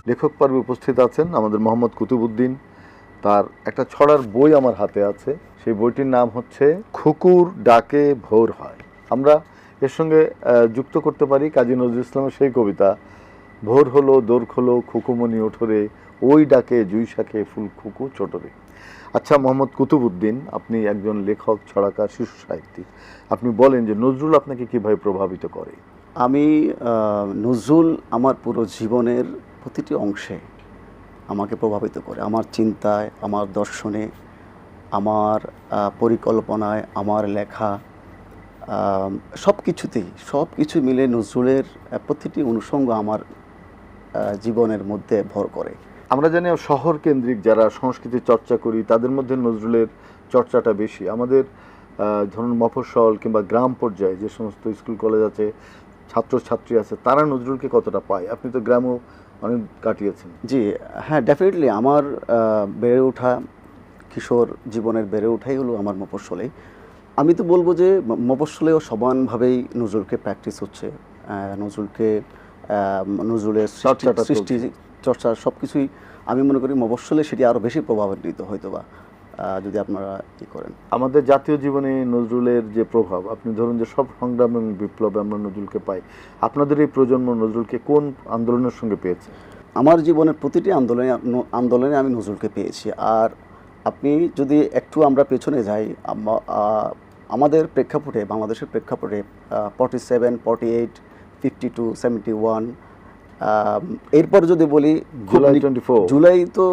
লেখক পর্বে উপস্থিত আছেন আমাদের মোহাম্মদ কুতুবউদ্দিন। তার একটা ছড়ার বই আমার হাতে আছে, সেই বইটির নাম হচ্ছে খুকুর ডাকে ভোর হয়। আমরা এর সঙ্গে যুক্ত করতে পারি কাজী নজরুল ইসলামের সেই কবিতা, ভোর হলো দোর খোলো খুকুমনি ওঠরে, ওই ডাকে জুই শাকে ফুল খুকু ছোটরে। আচ্ছা মোহাম্মদ কুতুবউদ্দিন, আপনি একজন লেখক, ছড়াকার, শিশু সাহিত্যিক, আপনি বলেন যে নজরুল আপনাকে কিভাবে প্রভাবিত করে? আমি নজরুল আমার পুরো জীবনের প্রতিটি অংশে আমাকে প্রভাবিত করে, আমার চিন্তায়, আমার দর্শনে, আমার পরিকল্পনায়, আমার লেখা, সব কিছুতেই, সব কিছু মিলে নজরুলের প্রতিটি অনুষঙ্গ আমার জীবনের মধ্যে ভর করে। আমরা জানি শহর কেন্দ্রিক যারা সংস্কৃতি চর্চা করি তাদের মধ্যে নজরুলের চর্চাটা বেশি। আমাদের ধরুন মফস্বল কিংবা গ্রাম পর্যায়ে যে সমস্ত স্কুল কলেজ আছে, ছাত্রছাত্রী আছে, তারা নজরুলকে কতটা পায়? আপনি তো গ্রামেও অনেক কাটিয়েছেন। জি হ্যাঁ, ডেফিনেটলি আমার বেড়ে ওঠা, কিশোর জীবনের বেড়ে ওঠাই হলো আমার মফস্বলেই। আমি তো বলবো যে মফস্বলেও সমানভাবেই নজরুলকে প্র্যাকটিস হচ্ছে, নজরুলকে নজরুলের সৃষ্টি চর্চা সব কিছুই আমি মনে করি মফস্বলে সেটি আরও বেশি প্রভাবান্বিত হয়তো বা যদি আপনারা ই করেন। আমাদের জাতীয় জীবনে নজরুলের যে প্রভাব, আপনি ধরুন যে সব সংগ্রাম এবং বিপ্লবে আমরা নজরুলকে পাই, আপনাদের এই প্রজন্ম নজরুলকে কোন আন্দোলনের সঙ্গে পেয়েছে? আমার জীবনের প্রতিটি আন্দোলনে আমি নজরুলকে পেয়েছি। আর আপনি যদি একটু আমরা পেছনে যাই, আমাদের প্রেক্ষাপটে, বাংলাদেশের প্রেক্ষাপটে 47, 48, 52, 71, এরপর যদি বলি জুলাই তো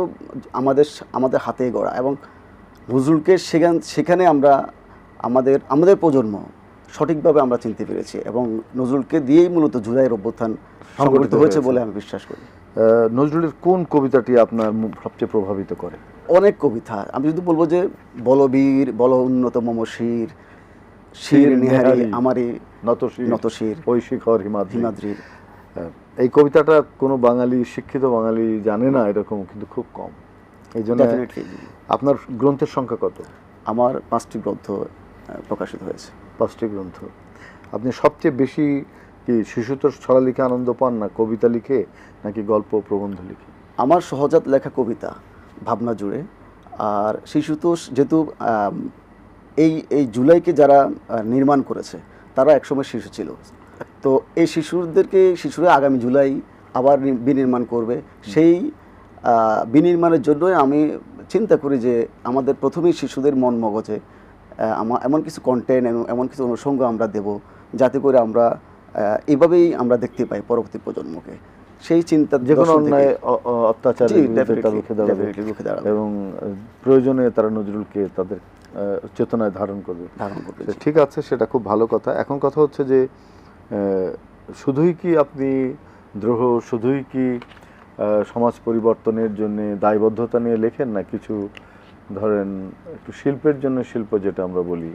আমাদের হাতে গড়া, এবং নজরুলকে সেখানে আমরা আমাদের প্রজন্ম সঠিকভাবে আমরা চিনতে পেরেছি, এবং নজরুলকে দিয়েই মূলত জুলাইয়ের অভ্যুত্থান সংগঠিত হয়েছে বলে আমি বিশ্বাস করি। নজরুলের কোন কবিতাটি আপনার সবচেয়ে প্রভাবিত করে? অনেক কবিতা। আমি যদি বলবো যে বলবীর বল উন্নত মম শির, শির নিহারি আমারি নত শির, ওই শিখর হিমাদ্রির। এই কবিতাটা কোনো বাঙালি, শিক্ষিত বাঙালি জানে না এরকম কিন্তু খুব কম। এই জন্য আপনার গ্রন্থের সংখ্যা কত? আমার 5টি গ্রন্থ প্রকাশিত হয়েছে। 5টি গ্রন্থ। আপনি সবচেয়ে বেশি কি শিশুতোষ ছড়া লিখে আনন্দ পান, না কবিতা লিখে, নাকি গল্প প্রবন্ধ লিখে? আমার সহজাত লেখা কবিতা ভাবনা জুড়ে। আর শিশুতোষ যেহেতু এই জুলাইকে যারা নির্মাণ করেছে তারা একসময় শিশু ছিল, তো এই শিশুরা আগামী জুলাই আবার বিনির্মাণ করবে। সেই বিনির্মাণের জন্যই আমি চিন্তা করি যে আমাদের প্রথমেই শিশুদের মন মগজে এমন কিছু কন্টেন্ট, এমন কিছু অনুষঙ্গ আমরা দেব যাতে করে আমরা এভাবেই আমরা দেখতে পাই পরবর্তী প্রজন্মকে। সেই চিন্তা যে কোনো অন্যায় অত্যাচার রুখে দাঁড়াবে এবং প্রয়োজনে তারা নজরুলকে তাদের চেতনায় ধারণ করবে। ঠিক আছে, সেটা খুব ভালো কথা। এখন কথা হচ্ছে যে শুধুই কি আপনি দ্রোহ, শুধুই কি সমাজ পরিবর্তনের জন্য দায়বদ্ধতা নিয়ে লেখেন, না কিছু ধরেন একটু শিল্পের জন্য শিল্প যেটা আমরা বলি,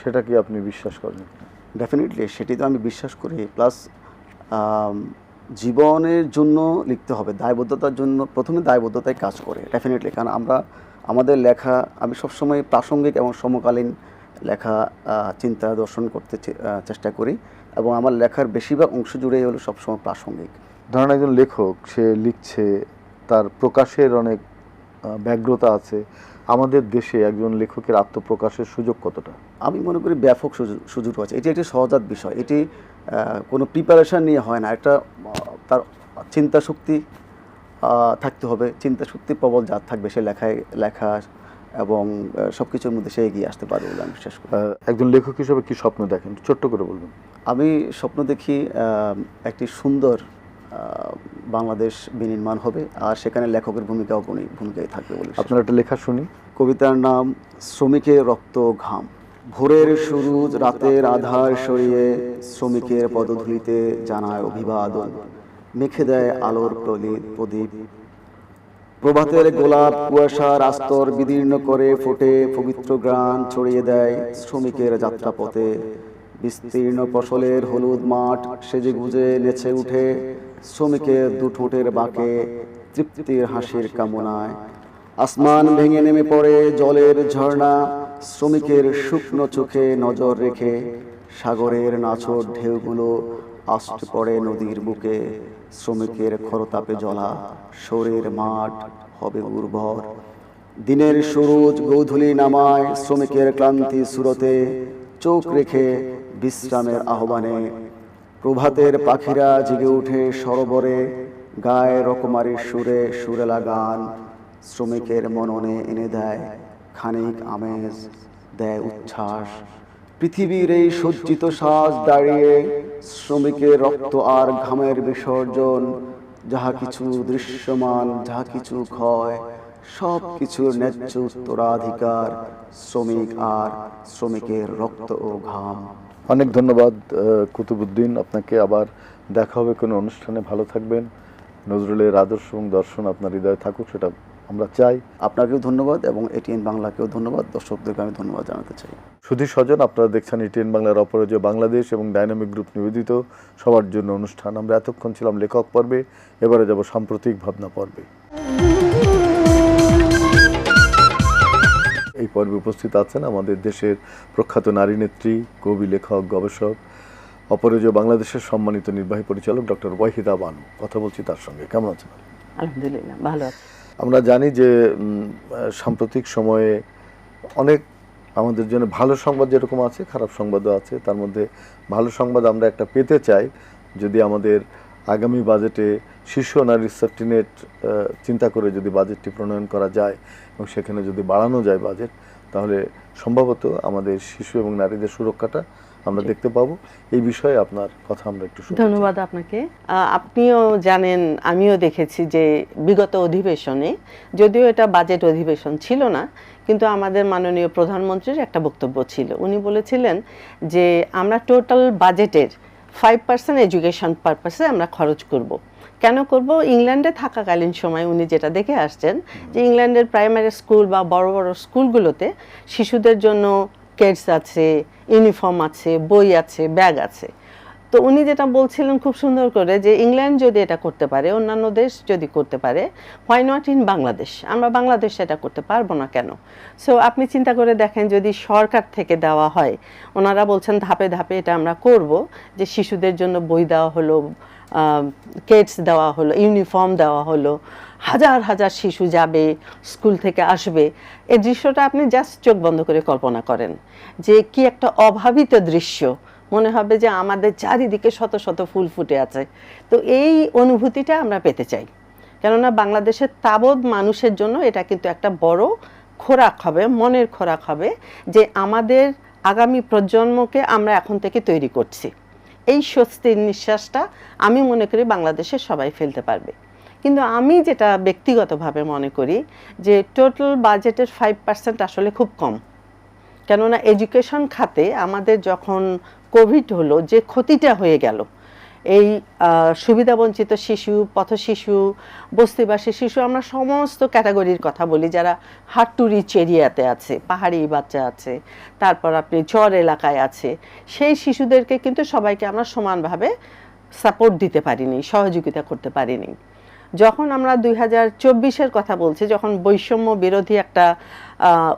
সেটা কি আপনি বিশ্বাস করেন? ডেফিনেটলি সেটি তো আমি বিশ্বাস করি। প্লাস জীবনের জন্য লিখতে হবে, দায়বদ্ধতার জন্য প্রথমে দায়বদ্ধতায় কাজ করে ডেফিনেটলি। কারণ আমাদের লেখা, আমি সবসময় প্রাসঙ্গিক এবং সমকালীন লেখা চিন্তা দর্শন করতে চেষ্টা করি, এবং আমার লেখার বেশিরভাগ অংশ জুড়েই হলো সবসময় প্রাসঙ্গিক। ধরেন একজন লেখক, সে লিখছে, তার প্রকাশের অনেক ব্যগ্রতা আছে। আমাদের দেশে একজন লেখকের আত্মপ্রকাশের সুযোগ কতটা? আমি মনে করি ব্যাপক সুযোগ আছে। এটি একটি সহজাত বিষয়, এটি কোনো প্রিপারেশান নিয়ে হয় না। একটা তার চিন্তা শক্তি থাকতে হবে, চিন্তা শক্তি প্রবল যার থাকবে সে লেখা এবং সব কিছুর মধ্যে সে এগিয়ে আসতে পারবে বলে আমি বিশ্বাস করি। একজন লেখক হিসেবে কি স্বপ্ন দেখেন, ছোট্ট করে বলবেন? আমি স্বপ্ন দেখি একটি সুন্দর বাংলাদেশ বিনির্মাণ হবে, আর সেখানে লেখকের ভূমিকাই থাকবে বলে। আপনার একটা লেখা শুনি। কবিতার নাম শ্রমিকের রক্ত ঘাম। ভোরের সূরজ রাতের আধার সরিয়ে শ্রমিকের পদধূলিতে জানায় অভিবাদন, মেখে দেয় আলোর প্রদীপ। প্রভাতের গোলাপ কুয়াশার আস্তর বিদীর্ণ করে ফোটে পবিত্র গ্রাণ ছড়িয়ে দেয় শ্রমিকের যাত্রাপথে। বিস্তীর্ণ ফসলের হলুদ মাঠ সেজে গুজে নেচে উঠে শ্রমিকের দুঠোঁটের বাঁকে তৃপ্তির হাসির কামনায়। আসমান ভেঙে নেমে পড়ে জলের ঝর্ণা, শ্রমিকের শুকনো চোখে নজর রেখে সাগরের নাছোড় ঢেউগুলো আষ্ট পড়ে নদীর বুকে, শ্রমিকের খরতাপে জ্বলা শরীর মাঠ হবে উর্বর। দিনের সূরজ গোধূলি নামায় শ্রমিকের ক্লান্তি সুরতে, চোখ রেখে বিশ্রামের আহ্বানে। প্রভাতের পাখিরা জেগে উঠে সরোবরে, গায়ে রকমারি সুরে সুরেলা গান। শ্রমিকের মননে এনে দেয় খানিক আমেজ, দেয় উচ্ছ্বাস। পৃথিবীর এই সজ্জিত সাজ দাঁড়িয়ে শ্রমিকের রক্ত আর ঘামের বিসর্জন। যাহা কিছু দৃশ্যমান, যাহা কিছু ক্ষয়, সব কিছুর ন্যায্য উত্তরাধিকার শ্রমিক আর শ্রমিকের রক্ত ও ঘাম। অনেক ধন্যবাদ কুতুবউদ্দিন, আপনাকে আবার দেখা হবে কোনো অনুষ্ঠানে। ভালো থাকবেন। নজরুলের আদর্শ এবং দর্শন আপনার হৃদয়ে থাকুক, সেটা আমরা চাই। আপনাকেও ধন্যবাদ এবং এটিএন বাংলাকেও ধন্যবাদ, দর্শকদেরকে আমি ধন্যবাদ জানাতে চাই। সুধী স্বজন, আপনারা দেখছেন এটিএন বাংলার অপরাজেয় বাংলাদেশ এবং ডাইনামিক গ্রুপ নিবেদিত সবার জন্য অনুষ্ঠান। আমরা এতক্ষণ ছিলাম লেখক পর্বে, এবারে যাব সাম্প্রতিক ভাবনা পর্বে। এই পর্বে উপস্থিত আছেন আমাদের দেশের প্রখ্যাত নারী নেত্রী, কবি, লেখক, গবেষক, অপরাজেয় বাংলাদেশের সম্মানিত নির্বাহী পরিচালক ডক্টর ওয়াহিদা বানু। কথা বলছি তার সঙ্গে। কেমন আছেন? আলহামদুলিল্লাহ, ভালো আছি। আমরা জানি যে সাম্প্রতিক সময়ে অনেক আমাদের জন্য ভালো সংবাদ যেরকম আছে, খারাপ সংবাদও আছে। তার মধ্যে ভালো সংবাদ আমরা একটা পেতে চাই, যদি আমাদের আগামী বাজেটে শিশু ও নারী সেফটিনেট চিন্তা করে যদি বাজেটটি প্রণয়ন করা যায় এবং সেখানে যদি বাড়ানো যায় বাজেট, তাহলে সম্ভবত আমাদের শিশু এবং নারীদের সুরক্ষাটা আমরা দেখতে পাবো। এই বিষয়ে আপনার কথা আমরা একটু শুনতে চাই। ধন্যবাদ আপনাকে। আপনিও জানেন, আমিও দেখেছি যে বিগত অধিবেশনে, যদিও এটা বাজেট অধিবেশন ছিল না, কিন্তু আমাদের মাননীয় প্রধানমন্ত্রীর একটা বক্তব্য ছিল। উনি বলেছিলেন যে আমরা টোটাল বাজেটের 5% এডুকেশন পারপাসে আমরা খরচ করব। কেন করব? ইংল্যান্ডে থাকাকালীন সময় উনি যেটা দেখে আসছেন যে ইংল্যান্ডের প্রাইমারি স্কুল বা বড় বড় স্কুলগুলোতে শিশুদের জন্য কিডস আছে, ইউনিফর্ম আছে, বই আছে, ব্যাগ আছে। তো উনি যেটা বলছিলেন খুব সুন্দর করে, যে ইংল্যান্ড যদি এটা করতে পারে, অন্যান্য দেশ যদি করতে পারে, হোয়াই নট ইন বাংলাদেশ? আমরা বাংলাদেশ এটা করতে পারবো না কেন? সো আপনি চিন্তা করে দেখেন, যদি সরকার থেকে দেওয়া হয়, ওনারা বলছেন ধাপে ধাপে এটা আমরা করব, যে শিশুদের জন্য বই দেওয়া হলো, কিডস দেওয়া হলো, ইউনিফর্ম দেওয়া হলো, হাজার হাজার শিশু যাবে, স্কুল থেকে আসবে। এই দৃশ্যটা আপনি জাস্ট চোখ বন্ধ করে কল্পনা করেন যে কি একটা অভাবিত দৃশ্য। মনে হবে যে আমাদের চারিদিকে শত শত ফুল ফুটে আছে। তো এই অনুভূতিটা আমরা পেতে চাই, কেননা বাংলাদেশের তাবৎ মানুষের জন্য এটা কিন্তু একটা বড় খোরাক হবে, মনের খোরাক হবে, যে আমাদের আগামী প্রজন্মকে আমরা এখন থেকে তৈরি করছি। এই স্বস্তির নিঃশ্বাসটা আমি মনে করি বাংলাদেশের সবাই ফেলতে পারবে। কিন্তু আমি যেটা ব্যক্তিগতভাবে মনে করি যে টোটাল বাজেটের 5% আসলে খুব কম। কেননা এডুকেশন খাতে আমাদের যখন কোভিড হলো, যে ক্ষতিটা হয়ে গেল, এই সুবিধাবঞ্চিত শিশু, পথশিশু, বস্তিবাসী শিশু, আমরা সমস্ত ক্যাটাগরির কথা বলি, যারা হার্ড টু রিচ এরিয়াতে আছে, পাহাড়ি বাচ্চা আছে, তারপর আপনি চর এলাকায় আছে, সেই শিশুদেরকে কিন্তু সবাইকে আমরা সমানভাবে সাপোর্ট দিতে পারিনি, সহযোগিতা করতে পারিনি। যখন আমরা 2024-এর কথা বলছি, যখন বৈষম্য বিরোধী একটা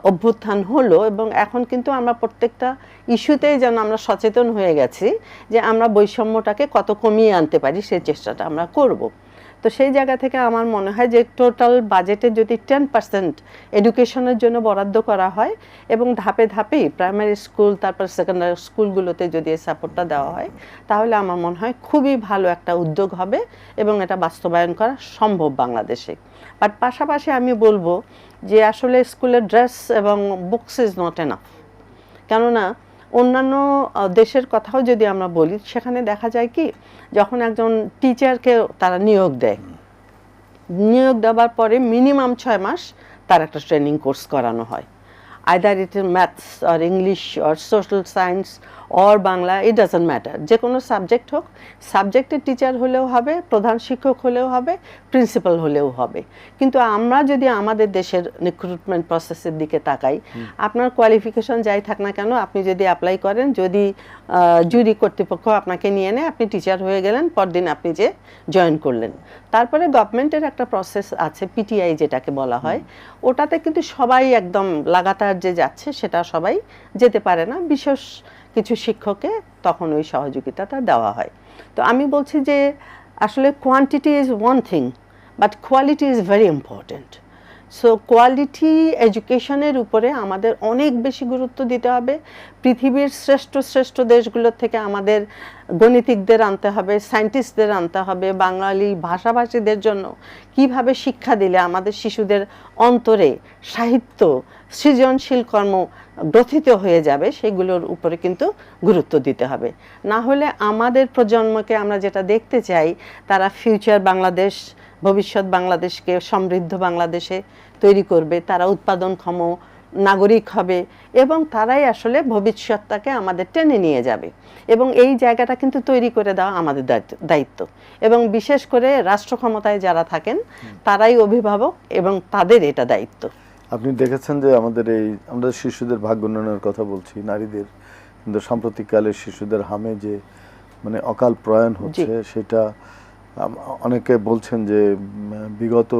অভ্যুত্থান হলো, এবং এখন কিন্তু আমরা প্রত্যেকটা ইস্যুতেই যেন আমরা সচেতন হয়ে গেছি যে আমরা বৈষম্যটাকে কত কমিয়ে আনতে পারি, সেই চেষ্টাটা আমরা করব। তো সেই জায়গা থেকে আমার মনে হয় যে টোটাল বাজেটে যদি 10% এডুকেশনের জন্য বরাদ্দ করা হয় এবং ধাপে ধাপেই প্রাইমারি স্কুল, তারপর সেকেন্ডারি স্কুলগুলোতে যদি এই সাপোর্টটা দেওয়া হয়, তাহলে আমার মনে হয় খুবই ভালো একটা উদ্যোগ হবে এবং এটা বাস্তবায়ন করা সম্ভব বাংলাদেশে। বাট পাশাপাশি আমি বলবো যে আসলে স্কুলের ড্রেস এবং বুকস ইজ নট এনাফ। কেননা অন্যান্য দেশের কথাও যদি আমরা বলি, সেখানে দেখা যায় কি, যখন একজন টিচারকে তারা নিয়োগ দেয়, নিয়োগ দেওয়ার পরে মিনিমাম 6 মাস তার একটা ট্রেনিং কোর্স করানো হয়। Either it is maths or English or social science or Bangla, it doesn't matter, যে কোনো সাবজেক্ট হোক, সাবজেক্টের টিচার হলেও হবে, প্রধান শিক্ষক হলেও হবে, প্রিন্সিপাল হলেও হবে। কিন্তু আমরা যদি আমাদের দেশের রিক্রুটমেন্ট প্রসেসের দিকে তাকাই, আপনার কোয়ালিফিকেশন যাই থাক না কেন, আপনি যদি অ্যাপ্লাই করেন, যদি জুরি কর্তৃপক্ষ আপনাকে নিয়ে নেয়, আপনি টিচার হয়ে গেলেন, পরদিন আপনি যে জয়েন করলেন। তারপরে গভর্নমেন্টের একটা প্রসেস আছে, পিটিআই যেটাকে বলা হয়, ওটাতে কিন্তু সবাই একদম লাগাতার যে যাচ্ছে সেটা সবাই যেতে পারে না। বিশেষ কিছু শিক্ষককে তখন ওই সহযোগিতাটা দেওয়া হয়। তো আমি বলছি যে আসলে quantity is one thing, but quality is very important. So quality এডুকেশনের উপরে আমাদের অনেক বেশি গুরুত্ব দিতে হবে। পৃথিবীর শ্রেষ্ঠ শ্রেষ্ঠ দেশগুলোর থেকে আমাদের গণিতিকদের আনতে হবে, সায়েন্টিস্টদের আনতে হবে, বাঙালি ভাষাভাষীদের জন্য কিভাবে শিক্ষা দিলে আমাদের শিশুদের অন্তরে সাহিত্য, সৃজনশীল কর্ম গ্রথিত হয়ে যাবে, সেগুলোর উপরে কিন্তু গুরুত্ব দিতে হবে। না হলে আমাদের প্রজন্মকে আমরা যেটা দেখতে চাই, তারা ফিউচার বাংলাদেশ, ভবিষ্যৎ বাংলাদেশকে সমৃদ্ধ বাংলাদেশে তৈরি করবে, তারা উৎপাদনক্ষম নাগরিক হবে এবং তারাই আসলে ভবিষ্যৎটাকে আমাদের টেনে নিয়ে যাবে। এবং এই জায়গাটা কিন্তু তৈরি করে দেওয়া আমাদের দায়িত্ব। এবং বিশেষ করে রাষ্ট্র ক্ষমতায় যারা থাকেন তারাই অভিভাবক এবং তাদের এটা দায়িত্ব। আপনি দেখেছেন যে আমরা শিশুদের ভাগ্য উন্নয়নের কথা বলছি, নারীদের, কিন্তু সাম্প্রতিককালে শিশুদের হামে যে মানে অকাল প্রয়াণ হচ্ছে, সেটা অনেকে বলছেন যে বিগত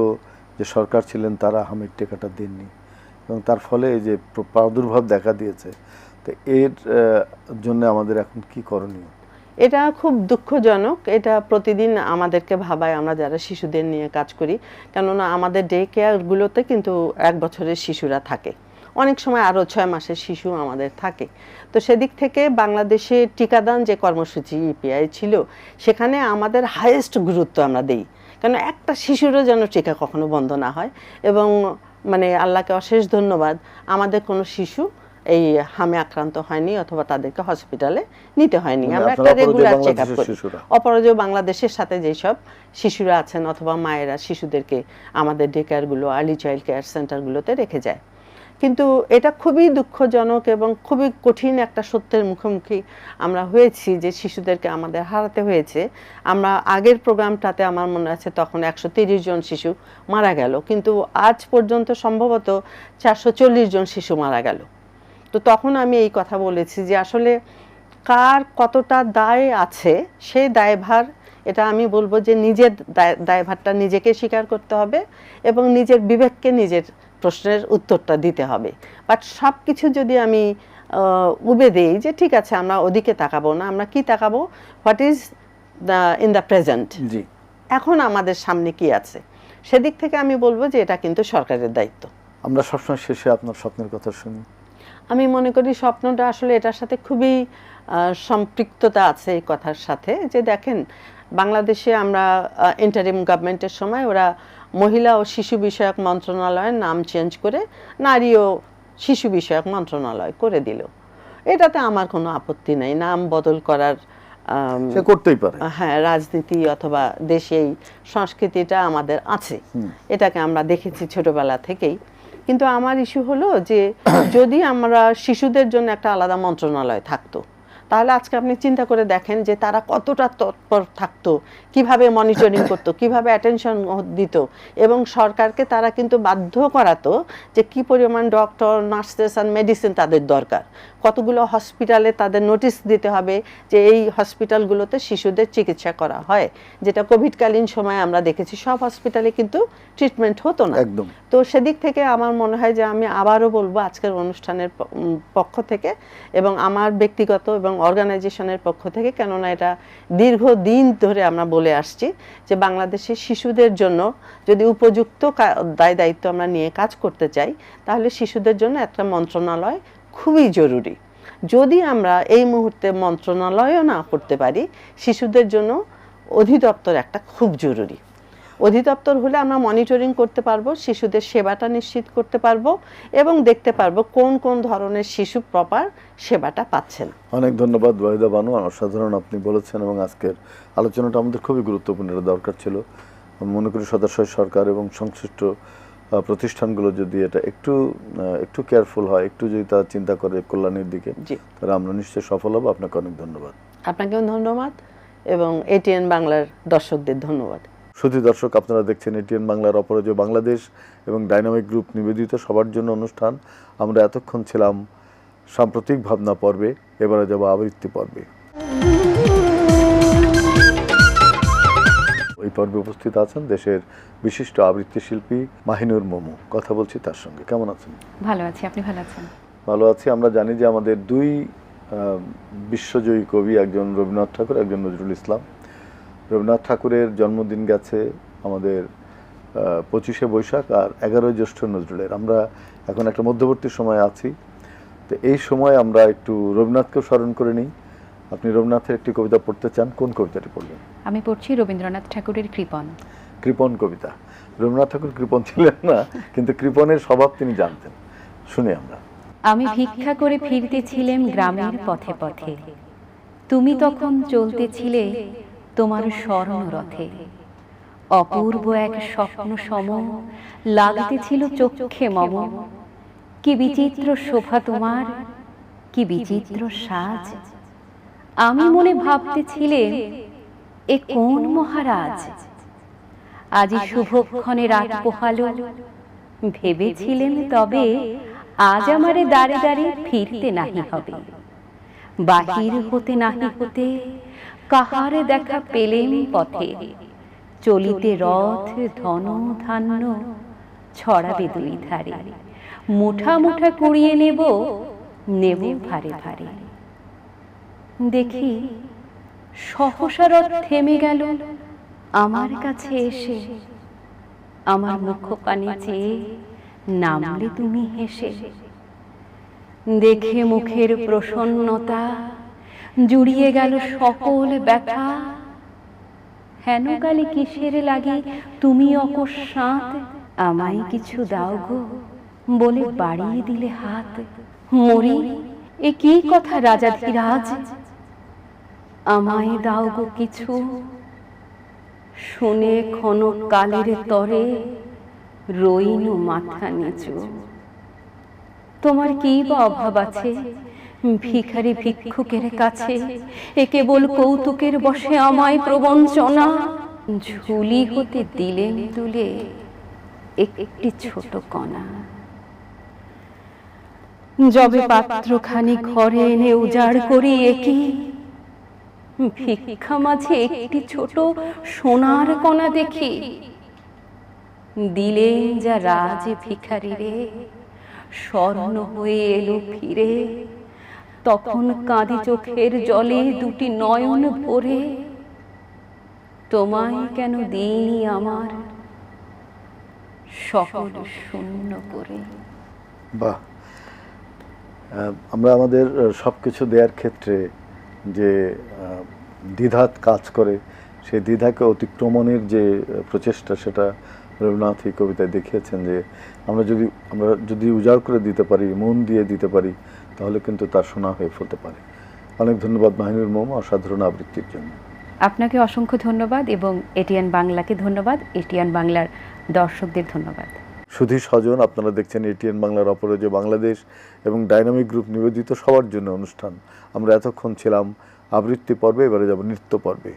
যে সরকার ছিলেন তারা হামের টেকাটা দেননি এবং তার ফলে এই যে প্রাদুর্ভাব দেখা দিয়েছে। তো এর জন্য আমাদের এখন কি করণীয়? এটা খুব দুঃখজনক। এটা প্রতিদিন আমাদেরকে ভাবায়, আমরা যারা শিশুদের নিয়ে কাজ করি। কেননা আমাদের ডে কেয়ারগুলোতে কিন্তু 1 বছরের শিশুরা থাকে, অনেক সময় আরও 6 মাসের শিশু আমাদের থাকে। তো সেদিক থেকে বাংলাদেশে টিকাদান যে কর্মসূচি ইপিআই ছিল, সেখানে আমাদের হাইয়েস্ট গুরুত্ব আমরা দেই, কারণ একটা শিশুরও যেন টিকা কখনো বন্ধ না হয়। এবং মানে আল্লাহকে অশেষ ধন্যবাদ, আমাদের কোনো শিশু এই হামে আক্রান্ত হয়নি অথবা তাদেরকে হসপিটালে নিতে হয়নি। আমরা একটা রেগুলার চেক আপ করি। অপরাজয় বাংলাদেশের সাথে যেসব শিশুরা আছেন অথবা মায়েরা শিশুদেরকে আমাদের ডে কেয়ারগুলো, আর্লি চাইল্ড কেয়ার সেন্টারগুলোতে রেখে যায়। কিন্তু এটা খুবই দুঃখজনক এবং খুবই কঠিন একটা সত্যের মুখোমুখি আমরা হয়েছি যে শিশুদেরকে আমাদের হারাতে হয়েছে। আমরা আগের প্রোগ্রামটাতে আমার মনে আছে তখন 130 জন শিশু মারা গেল, কিন্তু আজ পর্যন্ত সম্ভবত 440 জন শিশু মারা গেল। তো তখন আমি এই কথা বলেছি যে আসলে কার কতটা দায় আছে, সেই দায়ভার, এটা আমি বলবো যে নিজের দায়ভারটা নিজেকে স্বীকার করতে হবে এবং নিজের বিবেককে নিজের প্রশ্নের উত্তরটা দিতে হবে। বাট সব কিছু যদি আমি উবে দেই যে ঠিক আছে আমরা ওদিকে তাকাবো না, আমরা কি তাকাবো, what is in the present, এখন আমাদের সামনে কি আছে, সেদিক থেকে আমি বলবো যে এটা কিন্তু সরকারের দায়িত্ব। আমরা সবসময় শেষে আপনার স্বপ্নের কথা শুনি। আমি মনে করি স্বপ্নটা আসলে এটার সাথে খুবই সম্পৃক্ততা আছে এই কথার সাথে, যে দেখেন বাংলাদেশে আমরা ইন্টারিম গভর্নমেন্টের সময় ওরা মহিলা ও শিশু বিষয়ক মন্ত্রণালয়ের নাম চেঞ্জ করে নারী ও শিশু বিষয়ক মন্ত্রণালয় করে দিল। এটাতে আমার কোনো আপত্তি নেই, নাম বদল করার সে করতেই পারে। হ্যাঁ, রাজনীতি অথবা দেশে এই সংস্কৃতিটা আমাদের আছে, এটাকে আমরা দেখেছি ছোটবেলা থেকেই। কিন্তু আমার ইস্যু হলো যে যদি আমরা শিশুদের জন্য একটা আলাদা মন্ত্রণালয় থাকতো, তাহলে আজকে আপনি চিন্তা করে দেখেন যে তারা কতটা তৎপর থাকতো, কিভাবে মনিটরিং করতো, কিভাবে অ্যাটেনশন দিত, এবং সরকারকে তারা কিন্তু বাধ্য করাতো যে কি পরিমাণ ডক্টর, নার্সেস আর মেডিসিন তাদের দরকার, কতগুলো হসপিটালে তাদের নোটিশ দিতে হবে যে এই হসপিটালগুলোতে শিশুদের চিকিৎসা করা হয়, যেটা কোভিডকালীন সময় আমরা দেখেছি সব হসপিটালে কিন্তু ট্রিটমেন্ট হতো না একদম। তো সেদিক থেকে আমার মনে হয় যে আমি আবারও বলবো আজকের অনুষ্ঠানের পক্ষ থেকে এবং আমার ব্যক্তিগত এবং অর্গানাইজেশনের পক্ষ থেকে, কেননা এটা দীর্ঘদিন ধরে আমরা বলে আসছি যে বাংলাদেশের শিশুদের জন্য যদি উপযুক্ত দায় দায়িত্ব আমরা নিয়ে কাজ করতে চাই, তাহলে শিশুদের জন্য একটা মন্ত্রণালয় খুবই জরুরি। যদি আমরা এই মুহূর্তে মন্ত্রণালয়ও না করতে পারি, শিশুদের জন্য অধিদপ্তর একটা খুব জরুরি। অধিদপ্তর হলে আমরা মনিটরিং করতে পারবো, শিশুদের সেবাটা নিশ্চিত করতে পারবো এবং দেখতে পারবো কোন কোন ধরনের শিশু প্রপার সেবাটা পাচ্ছেন। অনেক ধন্যবাদ ওয়াহিদা বানু, অসাধারণ আপনি বলেছেন এবং আজকের আলোচনাটা আমাদের খুবই গুরুত্বপূর্ণ, এটা দরকার ছিল। মনে করি সদস্য সরকার এবং সংশ্লিষ্ট প্রতিষ্ঠানগুলো যদি এটা একটু কেয়ারফুল হয়, একটু যদি তারা চিন্তা করে কল্যাণের দিকে, তাহলে আমরা নিশ্চয়ই সফল হব। আপনাকে অনেক ধন্যবাদ। আপনাকেও ধন্যবাদ এবং এটিএন বাংলার দর্শকদের ধন্যবাদ। সুধী দর্শক, আপনারা দেখছেন এটিএন বাংলার অপরাজয় বাংলাদেশ এবং ডাইনামিক গ্রুপ নিবেদিত সবার জন্য অনুষ্ঠান। আমরা এতক্ষণ ছিলাম সাম্প্রতিক ভাবনা পর্বে, এবারে যাব আবৃত্তি পর্বে। এই পর্বে উপস্থিত আছেন দেশের বিশিষ্ট আবৃত্তি শিল্পী মাহিনুর মমু। কথা বলছি তার সঙ্গে। কেমন আছেন? ভালো আছি, আপনি ভালো আছেন? ভালো আছি। আমরা জানি যে আমাদের দুই বিশ্বজয়ী কবি একজন রবীন্দ্রনাথ ঠাকুর, একজন নজরুল ইসলাম। রবীন্দ্রনাথ ঠাকুরের জন্মদিন গেছে আমাদের 25শে বৈশাখ, আর 11ই জ্যৈষ্ঠ নজরুলের। আমরা এখন একটা মধ্যবর্তী সময়ে আছি, তো এই সময় আমরা একটু রবীন্দ্রনাথকেও স্মরণ করে নিই। আপনি রবীন্দ্রনাথের একটি কবিতা পড়তে চান, কোন কবিতাটি পড়বেন? আমি পড়ছি রবীন্দ্রনাথ ঠাকুরের কৃপণ। কৃপণ কবিতা। রবীন্দ্রনাথ ঠাকুর কৃপণ ছিলেন না, কিন্তু কৃপণের স্বভাব তিনি জানতেন। শুনি আমরা। আমি ভিক্ষা করে ফিরতেছিলাম গ্রামের পথে পথে, তুমি তখন চলতেছিলে তোমার স্বর্ণরথে। অপূর্ব এক স্বপ্ন সম লাগতেছিল চক্ষে মম। কি বিচিত্র শোভা তোমার, কি বিচিত্র সাজ। আমি মনে ভাবতেছিলে এ কোন মহারাজ। আজি শুভক্ষণে রাত পোহালো, ভেবেছিলেন তবে আজ আমারে দাঁড়ে দাঁড়ে ফিরতে নাহি হবে। বাহির হতে নাহি হতে কাহারে দেখা পেলেন পথে। চলিতে রথ ধন ধান্য ছড়াবে দুই ধারে। মুঠা মুঠা কুড়িয়ে নেব, নেব ভারে ভারে। দেখি সহসা রথ থেমে গেল আমার কাছে এসে। আমার মুখ পানে চেয়ে নামলে তুমি হেসে। দেখে মুখের প্রসন্নতা জুড়িয়ে গেল সকল ব্যথা। হেন কালে কিসের লাগে তুমি অকস্মাৎ আমায় কিছু দাও গো বলে বাড়িয়ে দিলে হাত। মরি এ কি কথা রাজাধিরাজ, আমায় দাও গো কিছু। শুনে ক্ষণক কালের তরে রইনু মাথা নিচু। তোমার কি বা অভাব আছে ভিখারি ভিক্ষুকের কাছে? এ কেবল কৌতুকের বসে আমায় প্রবঞ্চনা। ঝুলি হতে দিলেন তুলে একটি ছোট কণা। যবে পাত্রখানি ঘরে এনে উজাড় করি একি, ভিক্ষা মাঝে একটি ছোট সোনার কণা দেখি। দিলেন যা রাজ ভিখারি রে, স্বর্ণ হয়ে এলো ফিরে। তখন কাঁদি চোখের জলে দুটি নয়ন ভরে। তোমায় কেন দিইনি আমার সকল শূন্য করে। বাহ! আমরা আমাদের সবকিছু দেওয়ার ক্ষেত্রে যে দ্বিধাত কাজ করে, সেই দ্বিধাকে অতিক্রমণের যে প্রচেষ্টা, সেটা রবীন্দ্রনাথ এই কবিতায় দেখিয়েছেন যে আমরা যদি উজাড় করে দিতে পারি, মন দিয়ে দিতে পারি, তাহলে কিন্তু তার সোনা হয়ে ফলতে পারে। অনেক ধন্যবাদ মাহিনুর মোম অসাধারণ আবৃত্তির জন্য। আপনাকে অসংখ্য ধন্যবাদ এবং এটিএন বাংলাকে ধন্যবাদ, এটিএন বাংলার দর্শকদের ধন্যবাদ। সুধী স্বজন, আপনারা দেখছেন এটিএন বাংলার অপরাজয় বাংলাদেশ এবং ডাইনামিক গ্রুপ নিবেদিত সবার জন্য অনুষ্ঠান। আমরা এতক্ষণ ছিলাম আবৃত্তি পর্বে, এবারে যাব নৃত্য পর্বে।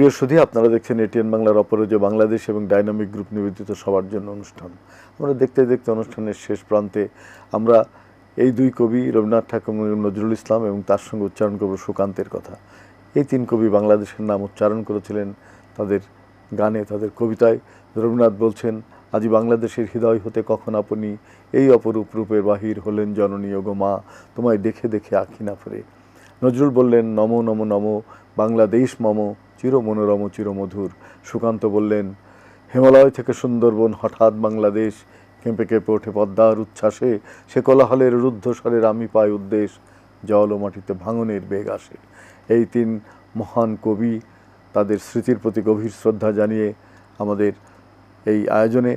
প্রিয় সুধী, আপনারা দেখছেন এটিএন বাংলার অপরাজয় বাংলাদেশ এবং ডাইনামিক গ্রুপ নিবেদিত সবার জন্য অনুষ্ঠান। আমরা দেখতে দেখতে অনুষ্ঠানের শেষ প্রান্তে আমরা এই দুই কবি রবীন্দ্রনাথ ঠাকুর নজরুল ইসলাম এবং তার সঙ্গে উচ্চারণ করব সুকান্তের কথা। এই তিন কবি বাংলাদেশের নাম উচ্চারণ করেছিলেন তাদের গানে, তাদের কবিতায়। রবীন্দ্রনাথ বলছেন, আজি বাংলাদেশের হৃদয় হতে কখন আপনি এই অপরূপ রূপের বাহির হলেন জননী ওগো মা, তোমায় দেখে দেখে আঁখি না ফেরে। নজরুল বললেন, নমো নমো নমো বাংলাদেশ মম, চির মনোরম চিরমধুর। সুকান্ত বললেন, হিমালয় থেকে সুন্দরবন হঠাৎ বাংলাদেশ, কেঁপে কেঁপে ওঠে পদ্মার উচ্ছ্বাসে, সে কোলাহলের রুদ্ধস্বরের আমি পাই উদ্দেশ, জল ও মাটিতে ভাঙনের বেগ আসে। এই তিন মহান কবি, তাদের স্মৃতির প্রতি গভীর শ্রদ্ধা জানিয়ে আমাদের এই আয়োজনে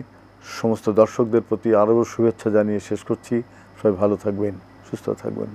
সমস্ত দর্শকদের প্রতি আরও শুভেচ্ছা জানিয়ে শেষ করছি। সবাই ভালো থাকবেন, সুস্থ থাকবেন।